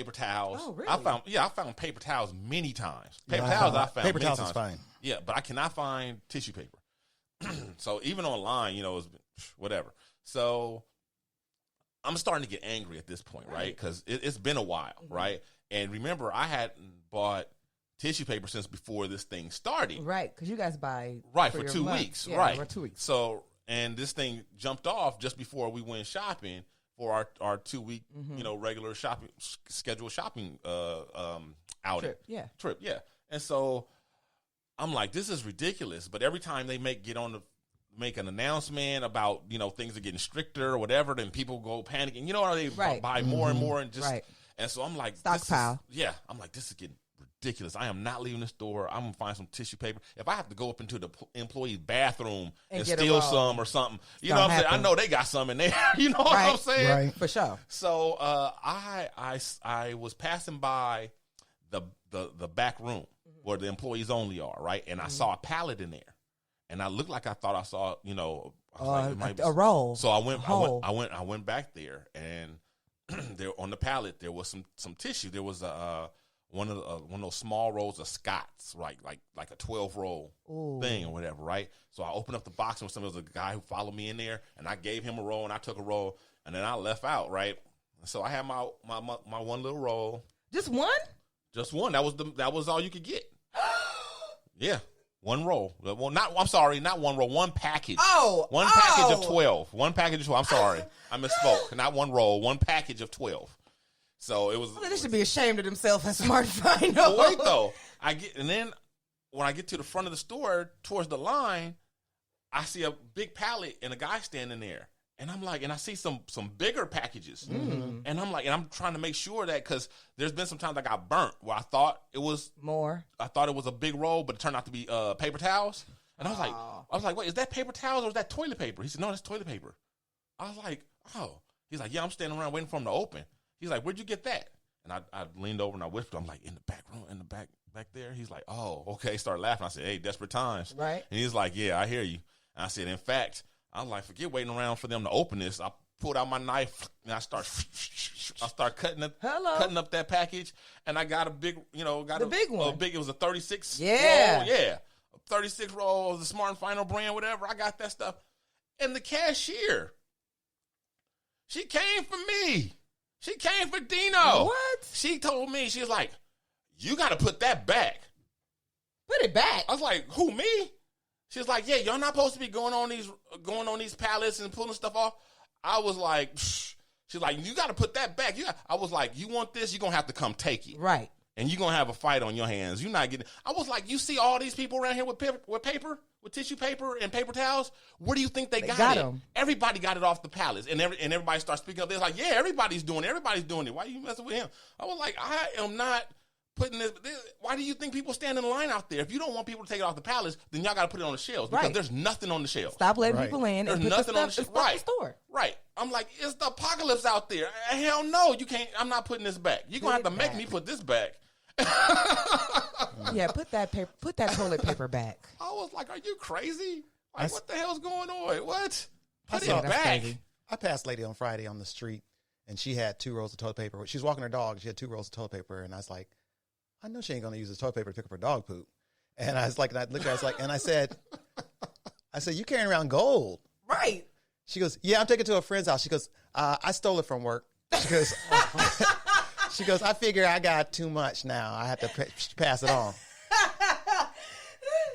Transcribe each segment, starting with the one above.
paper towels. Oh, really? I found paper towns many times. Paper towels I found paper many towels times. is fine. Yeah, but I cannot find tissue paper. So even online, it's whatever. So I'm starting to get angry at this point, right? Because it's been a while, right? And remember, I hadn't bought tissue paper since before this thing started. Right, because you guys buy for 2 weeks, yeah, right? For 2 weeks. So, and this thing jumped off just before we went shopping for our 2 week, regular scheduled shopping outing. Trip, yeah. And so I'm like, this is ridiculous. But every time they make an announcement about, things are getting stricter or whatever, then people go panicking. They buy more and more and just. Right. And so I'm like, stockpile. I'm like, this is getting ridiculous. I am not leaving the store. I'm going to find some tissue paper. If I have to go up into the employee's bathroom and steal some or something, you know what I'm saying? I know they got some in there. You know what I'm saying? Right. For sure. So I was passing by the back room where the employees only are, right? And I saw a pallet in there. And I looked like I thought I saw, a roll. So I went back there, and there on the pallet there was some tissue. There was one of those small rolls of Scott's, right, like a 12 roll thing or whatever, right? So I opened up the box, and there was a guy who followed me in there, and I gave him a roll, and I took a roll, and then I left out, right? So I had my one little roll. Just one? Just one. That was all you could get. Yeah. One roll. Well, not one roll. One package. One package of 12. One package of 12. I'm sorry. I misspoke. Not one roll. One package of 12. So it was. Well, they should be ashamed of themselves and smart find out. Well, wait though. And then when I get to the front of the store towards the line, I see a big pallet and a guy standing there. And I'm like, and I see some bigger packages. Mm-hmm. And I'm like, and I'm trying to make sure that, because there's been some times I got burnt where I thought it was more. I thought it was a big roll, but it turned out to be paper towels. And I was like, wait, is that paper towels or is that toilet paper? He said, no, that's toilet paper. I was like, oh. He's like, yeah, I'm standing around waiting for him to open. He's like, where'd you get that? And I leaned over and I whispered, I'm like, in the back room, in the back there. He's like, oh, okay. Started laughing. I said, hey, desperate times. Right. And he's like, yeah, I hear you. And I said, in fact, I was like, forget waiting around for them to open this. I pulled out my knife and I start cutting up that package. And I got a big, big one. It was a 36 roll. Yeah. 36 roll, the Smart and Final brand, whatever. I got that stuff. And the cashier, she came for me. She came for Dino. What? She told me, she was like, you got to put that back. Put it back? I was like, who, me? She was like, yeah, y'all not supposed to be going on these pallets and pulling stuff off. I was like, psh. She's like, you got to put that back. I was like, you want this? You're going to have to come take it. Right. And you're going to have a fight on your hands. You're not getting. I was like, you see all these people around here with tissue paper and paper towels? Where do you think they got it? Them. Everybody got it off the pallets. And everybody starts speaking up. They're like, yeah, everybody's doing it. Everybody's doing it. Why are you messing with him? I was like, I am not putting this. Why do you think people stand in line out there? If you don't want people to take it off the pallets, then y'all got to put it on the shelves because there's nothing on the shelves. Stop letting people in. There's and nothing put on the shelves. Right. The store. Right. I'm like, it's the apocalypse out there. Hell no, you can't. I'm not putting this back. You're going to have to make me put this back. Yeah, put that toilet paper back. I was like, are you crazy? Like, what the hell's going on? What? Put it back. Crazy. I passed a lady on Friday on the street, and she had 2 rolls of toilet paper. She was walking her dog. She had 2 rolls of toilet paper, and I was like, I know she ain't going to use this toilet paper to pick up her dog poop. And I was like, and I looked at her, I was like, and I said, you carrying around gold. Right. She goes, yeah, I'm taking it to a friend's house. She goes, I stole it from work. She goes, I figure I got too much now. I have to pass it on.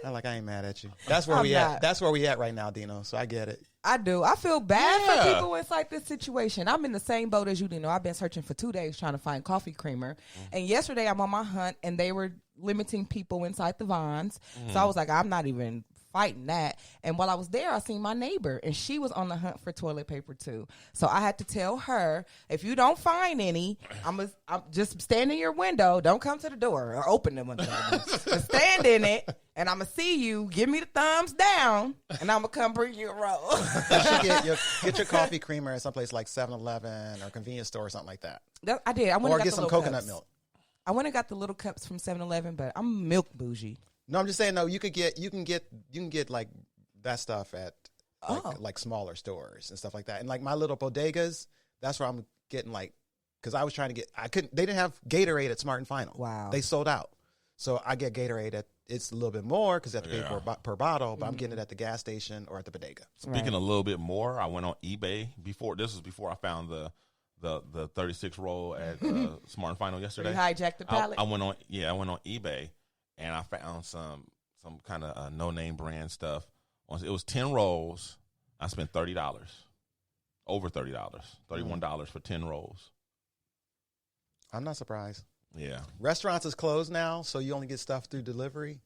I'm like, I ain't mad at you. That's where we at. That's where we at right now, Dino. So I get it. I do. I feel bad for people inside this situation. I'm in the same boat as you, Dino. I've been searching for 2 days trying to find coffee creamer. And yesterday I'm on my hunt, and they were limiting people inside the Vons. So I was like, I'm not even fighting that. And while I was there, I seen my neighbor, and she was on the hunt for toilet paper too. So I had to tell her, if you don't find any, I'm just stand in your window. Don't come to the door or open the window. Just stand in it, and I'm going to see you. Give me the thumbs down, and I'm going to come bring you a roll. You should get your coffee creamer at someplace like 7-Eleven or convenience store or something like that. I did. I went or and got get some coconut cups. milk. I went and got the little cups from 7-Eleven, but I'm milk bougie. No, I'm just saying. No, you can get like that stuff at like smaller stores and stuff like that. And like my little bodegas, that's where I'm getting like because I was trying to get. I couldn't. They didn't have Gatorade at Smart and Final. Wow. They sold out. So I get Gatorade at. It's a little bit more because you have to pay per bottle, but I'm getting it at the gas station or at the bodega. Speaking a little bit more, I went on eBay before. This was before I found the 36 roll at Smart and Final yesterday. You hijacked the pallet. I went on eBay and I found some kind of no name brand stuff. It was 10 rolls. I spent $30, over $30, $31 for 10 rolls. I'm not surprised. Yeah, restaurants is closed now, so you only get stuff through delivery.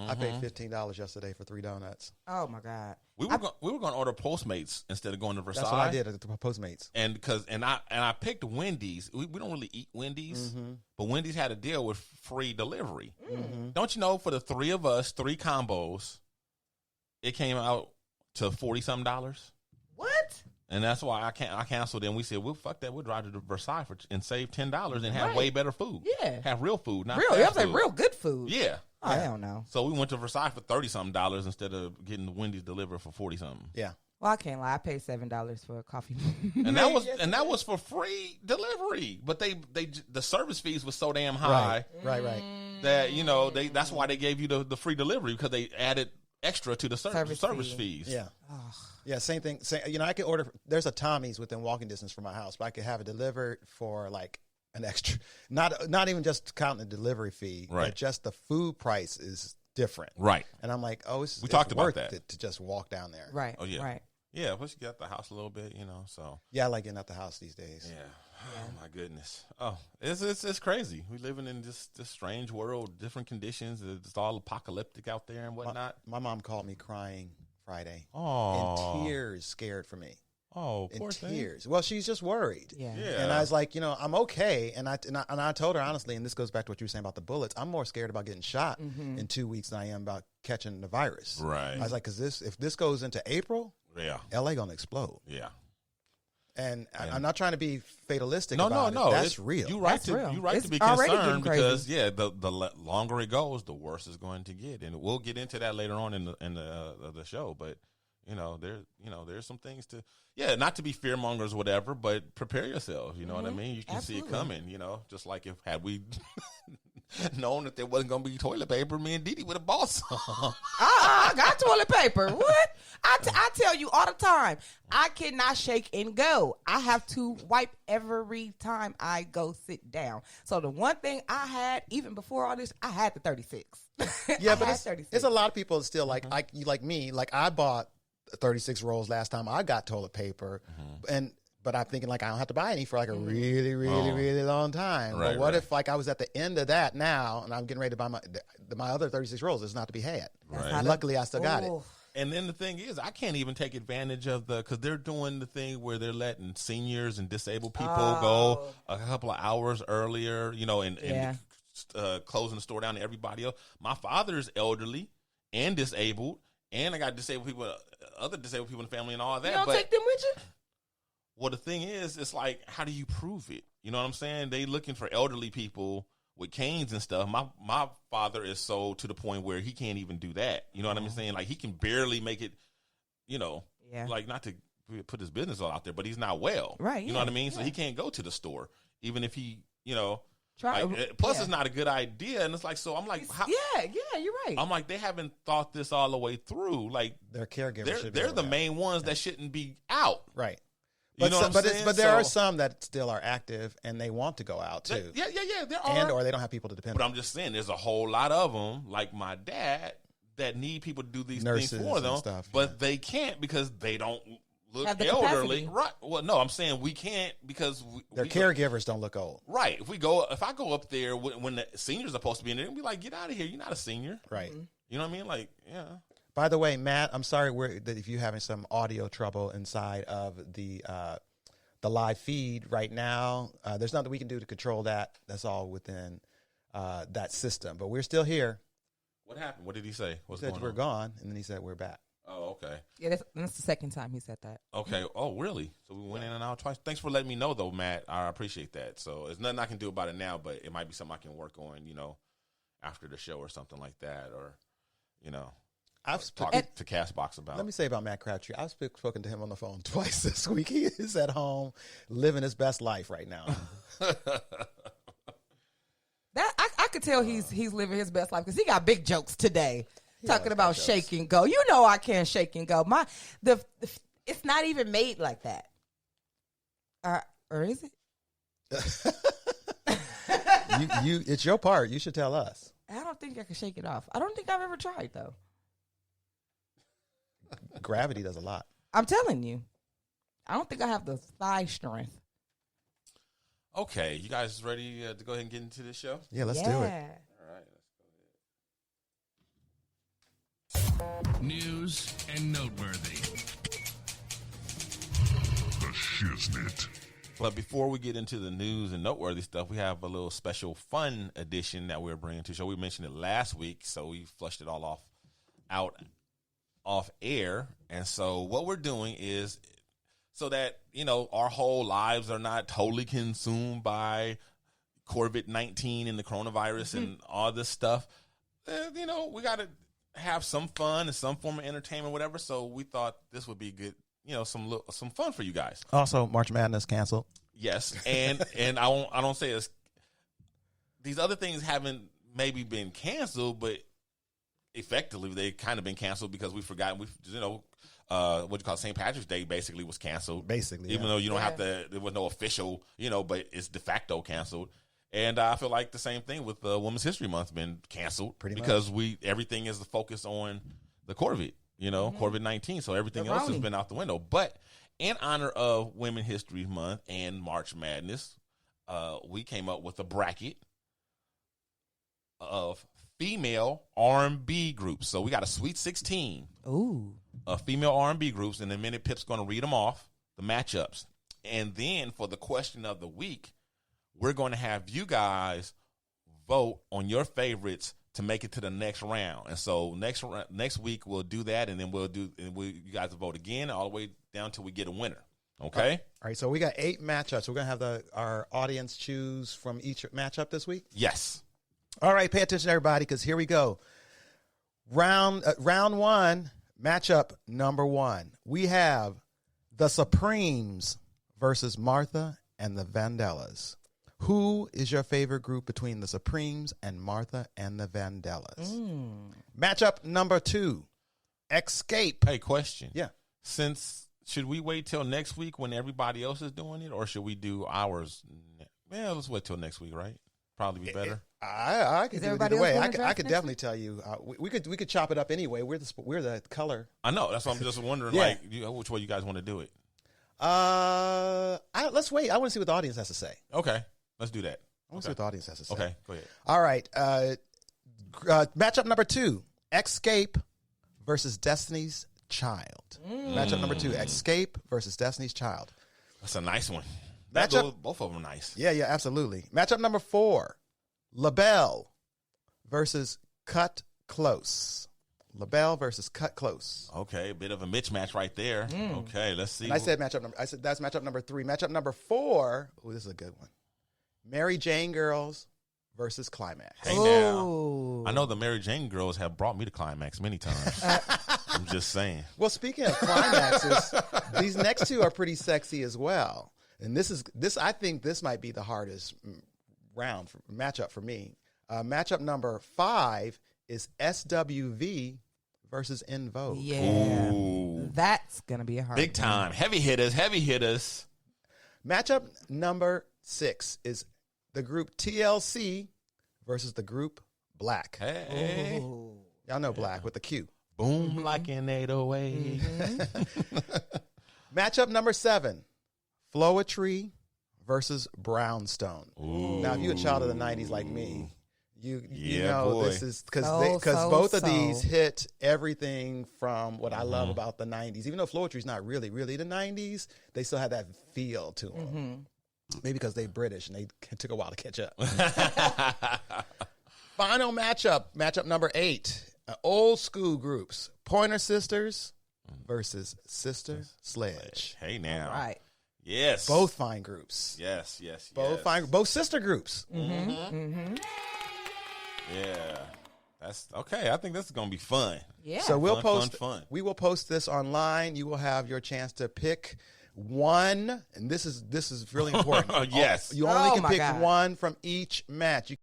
I paid $15 yesterday for 3 donuts. Oh my God! We were going to order Postmates instead of going to Versailles. That's what I did at the Postmates. And I picked Wendy's. We don't really eat Wendy's, but Wendy's had a deal with free delivery. Don't you know? For the 3 of us, 3 combos, it came out to $40-something. What? And that's why I canceled. And we said, well, fuck that. We'll drive to Versailles and save $10 and have way better food. Yeah, have real food, not real. fast You have to food. have real good food. Yeah. Oh, I don't know. So we went to Versailles for $30-something instead of getting the Wendy's delivered for $40-something. Yeah. Well, I can't lie. I paid $7 for a coffee. And that was for free delivery. But the service fees was so damn high. Right. That that's why they gave you the free delivery, because they added extra to the service fees. Yeah. Yeah, same thing. I could order. There's a Tommy's within walking distance from my house, but I could have it delivered for like an extra. Not even just counting the delivery fee, right? But just the food price is different, right? And I'm like, we talked about that to just walk down there, right? Oh yeah, right. Yeah, plus you get out the house a little bit, So yeah, I like getting out the house these days. Yeah. Oh my goodness. Oh, it's crazy. We living in this strange world, different conditions. It's all apocalyptic out there and whatnot. My mom called me crying Friday. Oh, in tears, scared for me. Oh, in poor tears. thing. Well, she's just worried. Yeah. And I was like, I'm okay. And I told her honestly, and this goes back to what you were saying about the bullets. I'm more scared about getting shot in 2 weeks than I am about catching the virus. Right. I was like, because if this goes into April, LA gonna explode. Yeah. And I'm not trying to be fatalistic. No. That's real. You're right. Real. You're right to be concerned because the longer it goes, the worse it's going to get, and we'll get into that later on in the show. But there's some things to not to be fear mongers or whatever, but prepare yourself. You know what I mean? You can see it coming. Just like had we known that there wasn't going to be toilet paper, me and Didi would have bought some. I got toilet paper. What? I tell you all the time, I cannot shake and go. I have to wipe every time I go sit down. So the one thing I had, even before all this, I had the 36. Yeah, but it's a lot of people still like me. Like I bought 36 rolls last time I got toilet paper, but I'm thinking like I don't have to buy any for like a really, really, really long time. Right, but what if like I was at the end of that now and I'm getting ready to buy my other 36 rolls? It's not to be had. Right. Luckily, I still got it. And then the thing is, I can't even take advantage of because they're doing the thing where they're letting seniors and disabled people go a couple of hours earlier, and closing the store down to everybody else. My father's elderly and disabled, and I got other disabled people in the family and all that. You don't take them with you? Well, the thing is, it's like, how do you prove it? You know what I'm saying? They looking for elderly people with canes and stuff. My father is so to the point where he can't even do that. You know what I'm saying? Like he can barely make it, like not to put his business all out there, but he's not well. Right. You know what I mean? So he can't go to the store, even if he, Try. Plus it's not a good idea. And it's like, so I'm like, you're right. I'm like, they haven't thought this all the way through. Like their caregivers they're the main ones that shouldn't be out. Right. But, but there are some that still are active and they want to go out too. Yeah. There are. Or they don't have people to depend on. But I'm just saying, there's a whole lot of them, like my dad, that need people to do these things for them. But they can't because they don't look elderly. Capacity. Right. Well, no, I'm saying we can't because their caregivers don't look old. Right. If I go up there when the seniors are supposed to be in there, they'll be like, get out of here. You're not a senior. Right. You know what I mean? Like, yeah. By the way, Matt, I'm sorry if you're having some audio trouble inside of the live feed right now. There's nothing we can do to control that. That's all within that system. But we're still here. What happened? What did he say? He said we're gone, and then he said we're back. Oh, okay. Yeah, that's the second time he said that. Okay. Oh, really? So we went in and out twice. Thanks for letting me know, though, Matt. I appreciate that. So there's nothing I can do about it now, but it might be something I can work on, after the show or something like that, or. I've talked to Castbox about. Let me say about Matt Crabtree. I've spoken to him on the phone twice this week. He is at home living his best life right now. That I could tell he's living his best life because he got big jokes today, talking about shake and go. You know I can't shake and go. It's not even made like that. Or is it? It's your part. You should tell us. I don't think I can shake it off. I don't think I've ever tried though. Gravity does a lot. I'm telling you, I don't think I have the thigh strength. Okay, you guys ready to go ahead and get into this show? Yeah, let's do it. All right, let's go ahead. News and noteworthy. The Shiznit. But before we get into the news and noteworthy stuff, we have a little special fun edition that we're bringing to the show. We mentioned it last week, so we flushed it all off air. And so what we're doing is so that, our whole lives are not totally consumed by COVID-19 and the coronavirus and all this stuff. We got to have some fun and some form of entertainment, whatever. So we thought this would be good. Some fun for you guys. Also, March Madness canceled. Yes, and I don't say this. These other things haven't maybe been canceled, but effectively they kind of been canceled because we forgot. What you call St. Patrick's Day basically was canceled. Basically, even though you don't have to. There was no official, but it's de facto canceled. And I feel like the same thing with Women's History Month been canceled because everything is the focus on the COVID. COVID-19. So everything else has been out the window. But in honor of Women's History Month and March Madness, we came up with a bracket of female R&B groups. So we got a Sweet 16 of female R&B groups. And in a minute, Pip's going to read them off, the matchups. And then for the question of the week, we're going to have you guys vote on your favorites to make it to the next round. And so next week we'll do that, and then you guys will vote again all the way down till we get a winner. Okay? All right, so we got 8 matchups. We're going to have our audience choose from each matchup this week? Yes. All right, pay attention, everybody, because here we go. Round 1, matchup number 1. We have the Supremes versus Martha and the Vandellas. Who is your favorite group between the Supremes and Martha and the Vandellas? Matchup number 2, Escape. Hey, question. Yeah. Should we wait till next week when everybody else is doing it, or should we do ours? Yeah, let's wait till next week, right? Probably be better. I could do it either way. I could definitely tell you. We could chop it up anyway. We're the color. I know. That's why I'm just wondering, which way you guys want to do it. Let's wait. I want to see what the audience has to say. Okay. Let's do that. I want to see what the audience has to say. Okay, go ahead. All right. Matchup number 2, Escape versus Destiny's Child. Matchup number 2, Escape versus Destiny's Child. That's a nice one. Both of them are nice. Yeah, absolutely. Matchup number 4, LaBelle versus Cut Close. LaBelle versus Cut Close. Okay, a bit of a mismatch right there. Okay, let's see. And I said that's matchup number 3. Matchup number 4. Oh, this is a good one. Mary Jane Girls versus Climax. Hey now, I know the Mary Jane Girls have brought me to Climax many times. I'm just saying. Well, speaking of climaxes, these next 2 are pretty sexy as well. And I think this might be the hardest matchup for me. Matchup number 5 is SWV versus En Vogue. Yeah, that's gonna be a hard big time. Heavy hitters. Matchup number 6 is the group TLC versus the group Black. Hey. Y'all know Black with the Q. Boom like an 808. Matchup number 7, Floetry versus Brownstone. Now, if you're a child of the 90s like me, you know boy. This is because both of these hit everything from what I love about the 90s. Even though Floetry's not really the 90s, they still have that feel to them. Maybe because they're British and they took a while to catch up. Final matchup number 8, old school groups, Pointer Sisters versus Sister Sledge. Hey now. All right. Yes. Both fine groups. Yes. Both sister groups. Yeah. That's okay. I think this is gonna be fun. Yeah. So we'll Fun. We will post this online. You will have your chance to pick one, and this is really important. Yes. You only Oh, can my pick God. one from each match. You